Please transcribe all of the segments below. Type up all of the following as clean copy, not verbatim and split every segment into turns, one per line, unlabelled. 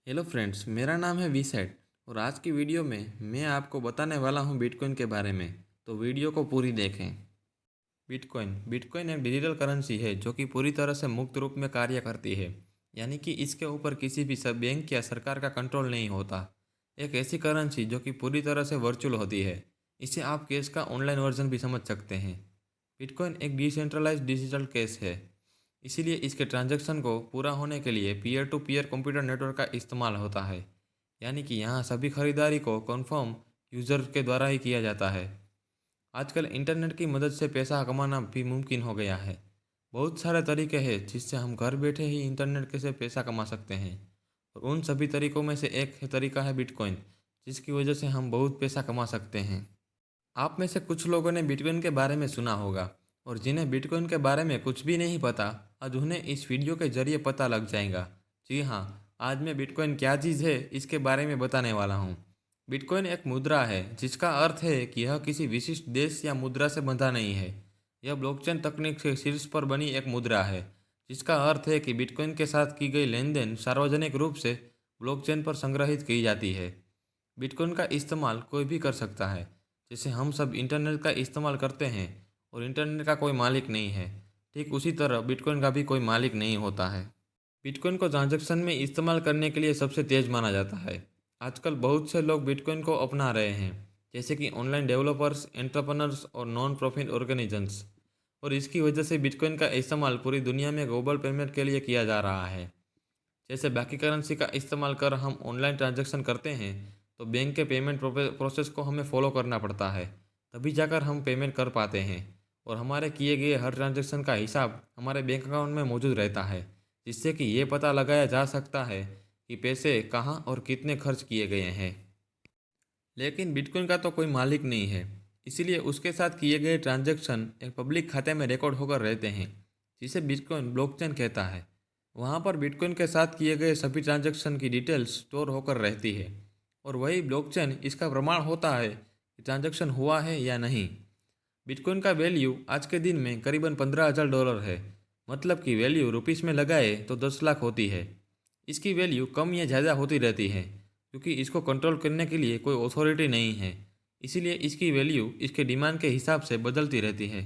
Hello friends, मेरा नाम है वीसेट और आज की वीडियो में मैं आपको बताने वाला हूं बिटकॉइन के बारे में। तो वीडियो को पूरी देखें। बिटकॉइन एक डिजिटल करेंसी है जो कि पूरी तरह से मुक्त रूप में कार्य करती है। यानी कि इसके ऊपर किसी भी सब बैंक या सरकार का कंट्रोल नहीं होता। एक ऐसी करेंसी जो कि पूरी तरह से वर्चुअल होती है। इसे आप कैश का ऑनलाइन वर्जन भी समझ सकते हैं। बिटकॉइन एक डिसेंट्रलाइज्ड डिजिटल कैश है। इसीलिए इसके ट्रांजैक्शन को पूरा होने के लिए peer to peer computer network का इस्तेमाल होता है। यानी कि यहाँ सभी खरीदारी को कन्फर्म यूज़र के द्वारा ही किया जाता है। आजकल इंटरनेट की मदद से पैसा कमाना भी मुमकिन हो गया है। बहुत सारे तरीके हैं जिससे हम घर बैठे ही इंटरनेट के से पैसा कमा सकते हैं। और उन सभी तरीकों में से एक तरीका है बिटकॉइन, जिसकी वजह से हम बहुत पैसा कमा सकते हैं। आप में से कुछ लोगों ने बिटकॉइन के बारे में सुना होगा, और जिन्हें बिटकॉइन के बारे में कुछ भी नहीं पता, आज उन्हें इस वीडियो के जरिए पता लग जाएगा। जी हाँ, आज मैं बिटकॉइन क्या चीज़ है इसके बारे में बताने वाला हूँ। बिटकॉइन एक मुद्रा है जिसका अर्थ है कि यह किसी विशिष्ट देश या मुद्रा से बंधा नहीं है। यह ब्लॉकचेन तकनीक से शीर्ष पर बनी एक मुद्रा है, जिसका अर्थ है कि बिटकॉइन के साथ की गई लेन देन सार्वजनिक रूप से ब्लॉकचेन पर संग्रहित की जाती है। बिटकॉइन का इस्तेमाल कोई भी कर सकता है। जैसे हम सब इंटरनेट का इस्तेमाल करते हैं और इंटरनेट का कोई मालिक नहीं है, ठीक उसी तरह बिटकॉइन का भी कोई मालिक नहीं होता है। बिटकॉइन को ट्रांजैक्शन में इस्तेमाल करने के लिए सबसे तेज़ माना जाता है। आजकल बहुत से लोग बिटकॉइन को अपना रहे हैं, जैसे कि ऑनलाइन डेवलपर्स, एंटरप्रेन्योर्स और नॉन प्रॉफिट ऑर्गेनाइजेशंस। और इसकी वजह से बिटकॉइन का इस्तेमाल पूरी दुनिया में ग्लोबल पेमेंट के लिए किया जा रहा है। जैसे बाकी करेंसी का इस्तेमाल कर हम ऑनलाइन ट्रांजैक्शन करते हैं, तो बैंक के पेमेंट प्रोसेस को हमें फॉलो करना पड़ता है, तभी जाकर हम पेमेंट कर पाते हैं। और हमारे किए गए हर ट्रांजैक्शन का हिसाब हमारे बैंक अकाउंट में मौजूद रहता है, जिससे कि ये पता लगाया जा सकता है कि पैसे कहाँ और कितने खर्च किए गए हैं। लेकिन बिटकॉइन का तो कोई मालिक नहीं है, इसीलिए उसके साथ किए गए ट्रांजैक्शन एक पब्लिक खाते में रिकॉर्ड होकर रहते हैं, जिसे बिटकॉइन ब्लॉकचेन कहता है। वहाँ पर बिटकॉइन के साथ किए गए सभी ट्रांजैक्शन की डिटेल्स स्टोर होकर रहती है, और वही ब्लॉकचेन इसका प्रमाण होता है कि ट्रांजैक्शन हुआ है या नहीं। बिटकॉइन का वैल्यू आज के दिन में करीबन $15,000 है। मतलब कि वैल्यू रुपीस में लगाए तो 10 लाख होती है। इसकी वैल्यू कम या ज़्यादा होती रहती है, क्योंकि इसको कंट्रोल करने के लिए कोई अथॉरिटी नहीं है। इसीलिए इसकी वैल्यू इसके डिमांड के हिसाब से बदलती रहती है।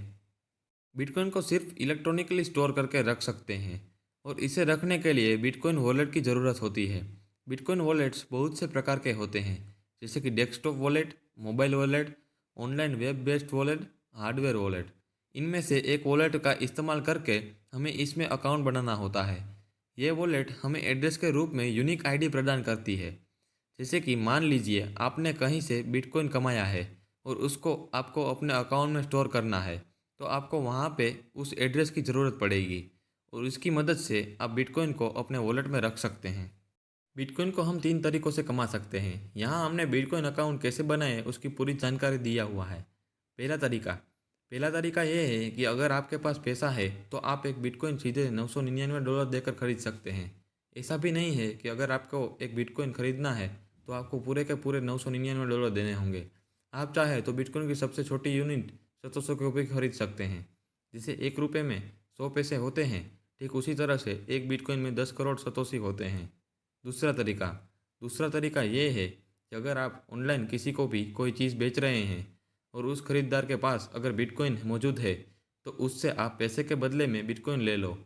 बिटकॉइन को सिर्फ इलेक्ट्रॉनिकली स्टोर करके रख सकते हैं, और इसे रखने के लिए बिटकॉइन वॉलेट की ज़रूरत होती है। बिटकॉइन वॉलेट्स बहुत से प्रकार के होते हैं, जैसे कि desktop wallet, mobile wallet, online web based wallet, hardware wallet. इनमें से एक वॉलेट का इस्तेमाल करके हमें इसमें अकाउंट बनाना होता है। ये वॉलेट हमें एड्रेस के रूप में यूनिक आईडी प्रदान करती है। जैसे कि मान लीजिए आपने कहीं से बिटकॉइन कमाया है और उसको आपको अपने अकाउंट में स्टोर करना है, तो आपको वहाँ पे उस एड्रेस की ज़रूरत पड़ेगी, और इसकी मदद से आप बिटकॉइन को अपने वॉलेट में रख सकते हैं। बिटकॉइन को हम 3 तरीक़ों से कमा सकते हैं। यहाँ हमने बिटकॉइन अकाउंट कैसे बनाए उसकी पूरी जानकारी दिया हुआ है। पहला तरीका पहला तरीका ये है कि अगर आपके पास पैसा है तो आप एक बिटकॉइन सीधे $999 देकर खरीद सकते हैं। ऐसा भी नहीं है कि अगर आपको एक बिटकॉइन खरीदना है तो आपको पूरे के पूरे $999 देने होंगे। आप चाहे तो बिटकॉइन की सबसे छोटी यूनिट 700 के भी खरीद सकते हैं। जैसे 1 रुपये में 100 पैसे होते हैं, ठीक उसी तरह से एक बिटकॉइन में 10 करोड़ सतोशी होते हैं। दूसरा तरीका दूसरा तरीका ये है कि अगर आप ऑनलाइन किसी को भी कोई चीज़ बेच रहे हैं और उस खरीदार के पास अगर बिटकॉइन मौजूद है, तो उससे आप पैसे के बदले में बिटकॉइन ले लो।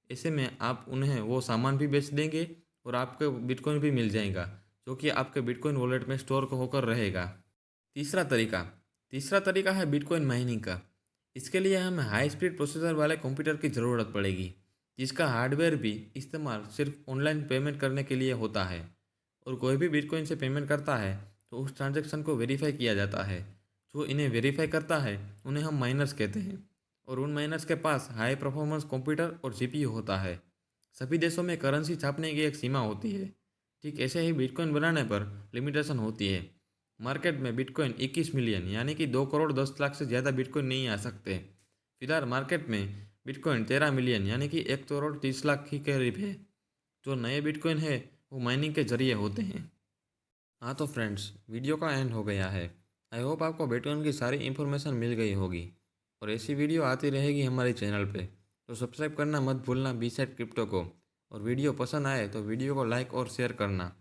ऐसे में आप उन्हें वो सामान भी बेच देंगे और आपको बिटकॉइन भी मिल जाएगा, जो कि आपके बिटकॉइन वॉलेट में स्टोर होकर रहेगा। तीसरा तरीका तीसरा तरीका है बिटकॉइन माइनिंग का। इसके लिए हमें हाई स्पीड प्रोसेसर वाले कंप्यूटर की ज़रूरत पड़ेगी, जिसका हार्डवेयर भी इस्तेमाल सिर्फ ऑनलाइन पेमेंट करने के लिए होता है। और कोई भी बिटकॉइन से पेमेंट करता है तो उस ट्रांजैक्शन को वेरीफाई किया जाता है। जो इन्हें वेरीफाई करता है उन्हें हम माइनर्स कहते हैं, और उन माइनर्स के पास हाई परफॉर्मेंस कंप्यूटर और सीपीयू होता है। सभी देशों में करेंसी छापने की एक सीमा होती है। ठीक ऐसे ही बिटकॉइन बनाने पर लिमिटेशन होती है। मार्केट में बिटकॉइन 21 मिलियन यानी कि 2 करोड़ 10 लाख से ज़्यादा बिटकॉइन नहीं आ सकते। फिलहाल मार्केट में बिटकॉइन 13 मिलियन यानी कि 1 करोड़ 30 लाख के करीब है। जो नए बिटकॉइन है वो माइनिंग के जरिए होते हैं। हाँ तो फ्रेंड्स, वीडियो का एंड हो गया है। आई होप आपको बिटकॉइन की सारी इन्फॉर्मेशन मिल गई होगी, और ऐसी वीडियो आती रहेगी हमारे चैनल पे। तो सब्सक्राइब करना मत भूलना बी साइड क्रिप्टो को, और वीडियो पसंद आए तो वीडियो को लाइक और शेयर करना।